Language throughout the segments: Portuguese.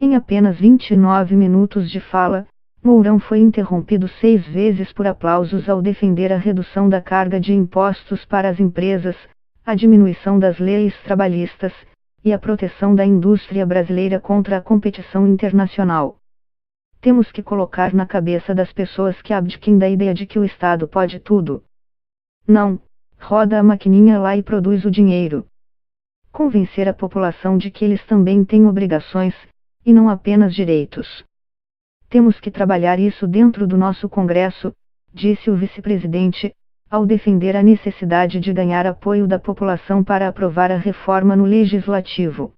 Em apenas 29 minutos de fala, Mourão foi interrompido 6 vezes por aplausos ao defender a redução da carga de impostos para as empresas, a diminuição das leis trabalhistas, e a proteção da indústria brasileira contra a competição internacional. Temos que colocar na cabeça das pessoas que abdiquem da ideia de que o Estado pode tudo. Não, roda a maquininha lá e produz o dinheiro. Convencer a população de que eles também têm obrigações, e não apenas direitos. Temos que trabalhar isso dentro do nosso Congresso, disse o vice-presidente, ao defender a necessidade de ganhar apoio da população para aprovar a reforma no Legislativo.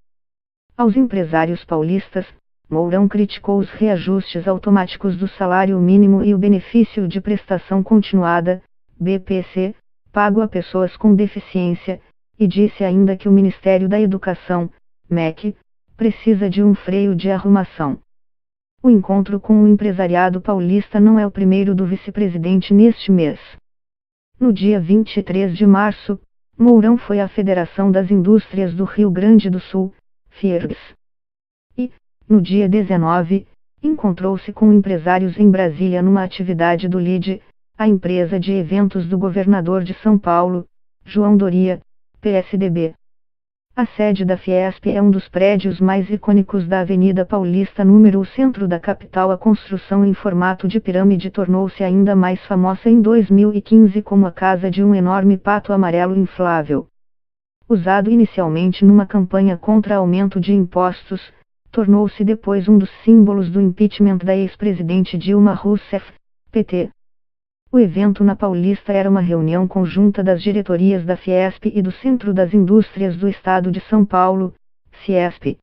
Aos empresários paulistas, Mourão criticou os reajustes automáticos do salário mínimo e o benefício de prestação continuada, BPC, pago a pessoas com deficiência, e disse ainda que o Ministério da Educação, MEC, precisa de um freio de arrumação. O encontro com o empresariado paulista não é o primeiro do vice-presidente neste mês. No dia 23 de março, Mourão foi à Federação das Indústrias do Rio Grande do Sul, FIERGS. E, no dia 19, encontrou-se com empresários em Brasília numa atividade do LIDE, a empresa de eventos do governador de São Paulo, João Doria, PSDB. A sede da Fiesp é um dos prédios mais icônicos da Avenida Paulista o centro da capital. A construção em formato de pirâmide tornou-se ainda mais famosa em 2015 como a casa de um enorme pato amarelo inflável. Usado inicialmente numa campanha contra aumento de impostos, tornou-se depois um dos símbolos do impeachment da ex-presidente Dilma Rousseff, PT. O evento na Paulista era uma reunião conjunta das diretorias da Fiesp e do Centro das Indústrias do Estado de São Paulo, Ciesp.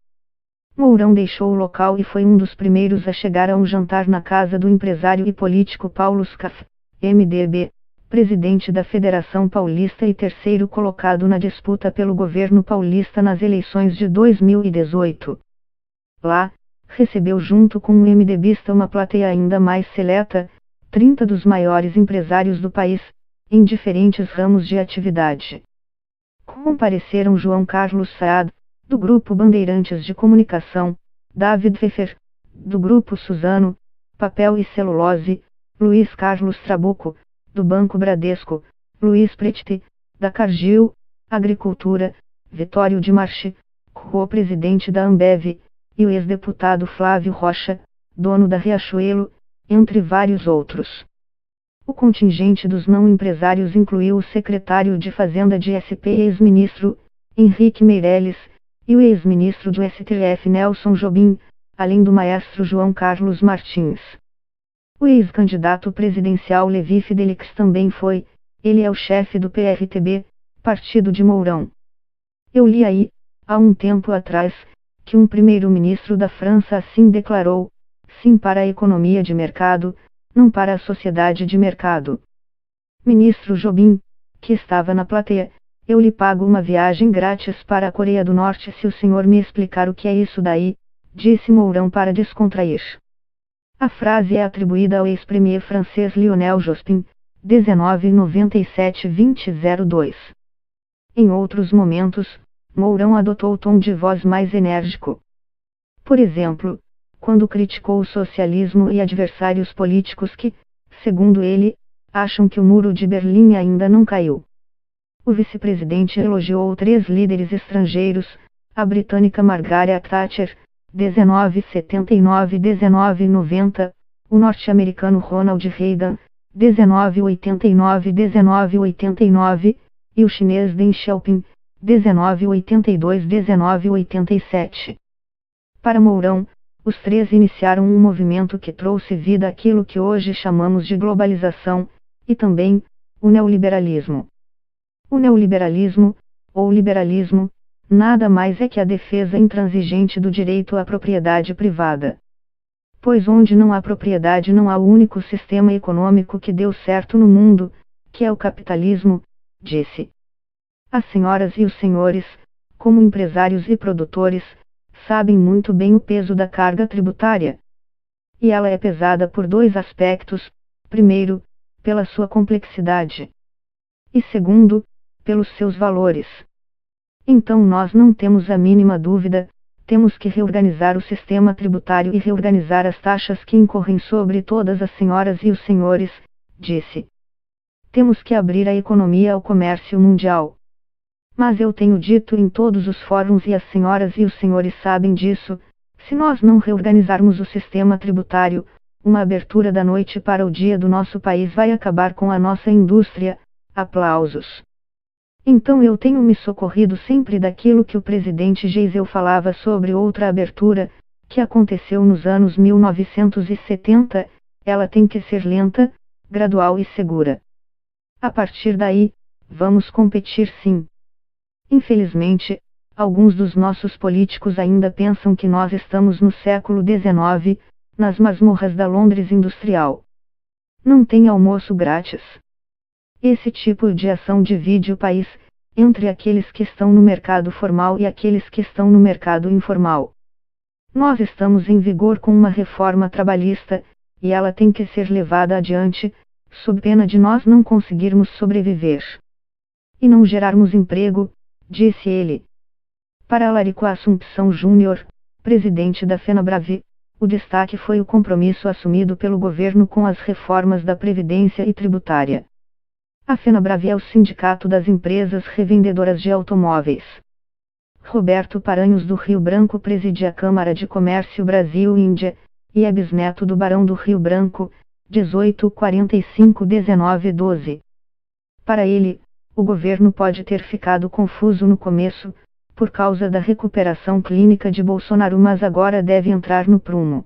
Mourão deixou o local e foi um dos primeiros a chegar a um jantar na casa do empresário e político Paulo Scaff, MDB, presidente da Federação Paulista e terceiro colocado na disputa pelo governo paulista nas eleições de 2018. Lá, recebeu junto com um MDBista uma plateia ainda mais seleta, 30 dos maiores empresários do país, em diferentes ramos de atividade. Compareceram João Carlos Saad, do Grupo Bandeirantes de Comunicação, David Pfeffer, do Grupo Suzano, Papel e Celulose, Luiz Carlos Trabuco, do Banco Bradesco, Luiz Pretti, da Cargill, Agricultura, Vitório de Marchi, co-presidente da Ambev, e o ex-deputado Flávio Rocha, dono da Riachuelo, entre vários outros. O contingente dos não empresários incluiu o secretário de Fazenda de SP e ex-ministro, Henrique Meirelles, e o ex-ministro do STF Nelson Jobim, além do maestro João Carlos Martins. O ex-candidato presidencial Levi Fidelix também foi, ele é o chefe do PRTB, partido de Mourão. Eu li aí, há um tempo atrás, que um primeiro-ministro da França assim declarou: sim para a economia de mercado, não para a sociedade de mercado. Ministro Jobim, que estava na plateia, eu lhe pago uma viagem grátis para a Coreia do Norte se o senhor me explicar o que é isso daí, disse Mourão para descontrair. A frase é atribuída ao ex-premier francês Lionel Jospin, 1997-2002. Em outros momentos, Mourão adotou o tom de voz mais enérgico. Por exemplo, quando criticou o socialismo e adversários políticos que, segundo ele, acham que o Muro de Berlim ainda não caiu. O vice-presidente elogiou 3 líderes estrangeiros, a britânica Margaret Thatcher, 1979-1990, o norte-americano Ronald Reagan, 1989-1989, e o chinês Deng Xiaoping, 1982-1987. Para Mourão, os 3 iniciaram um movimento que trouxe vida àquilo que hoje chamamos de globalização, e também, o neoliberalismo. O neoliberalismo, ou liberalismo, nada mais é que a defesa intransigente do direito à propriedade privada. Pois onde não há propriedade não há o único sistema econômico que deu certo no mundo, que é o capitalismo, disse. As senhoras e os senhores, como empresários e produtores, sabem muito bem o peso da carga tributária. E ela é pesada por 2 aspectos: primeiro, pela sua complexidade, e segundo, pelos seus valores. Então nós não temos a mínima dúvida, Temos que reorganizar o sistema tributário e reorganizar as taxas que incorrem sobre todas as senhoras e os senhores, disse. Temos que abrir a economia ao comércio mundial. Mas eu tenho dito em todos os fóruns e as senhoras e os senhores sabem disso, se nós não reorganizarmos o sistema tributário, uma abertura da noite para o dia do nosso país vai acabar com a nossa indústria. Aplausos. Então eu tenho me socorrido sempre daquilo que o presidente Geisel falava sobre outra abertura, que aconteceu nos anos 1970, ela tem que ser lenta, gradual e segura. A partir daí, vamos competir sim. Infelizmente, alguns dos nossos políticos ainda pensam que nós estamos no século XIX, nas masmorras da Londres industrial. Não tem almoço grátis. Esse tipo de ação divide o país entre aqueles que estão no mercado formal e aqueles que estão no mercado informal. Nós estamos em vigor com uma reforma trabalhista, e ela tem que ser levada adiante, sob pena de nós não conseguirmos sobreviver e não gerarmos emprego, disse ele. Para Alarico Assumpção Júnior, presidente da FenaBrave, o destaque foi o compromisso assumido pelo governo com as reformas da Previdência e tributária. A FenaBrave é o sindicato das empresas revendedoras de automóveis. Roberto Paranhos do Rio Branco preside a Câmara de Comércio Brasil-Índia, e é bisneto do Barão do Rio Branco, 1845-1912. Para ele, o governo pode ter ficado confuso no começo, por causa da recuperação clínica de Bolsonaro, mas agora deve entrar no prumo.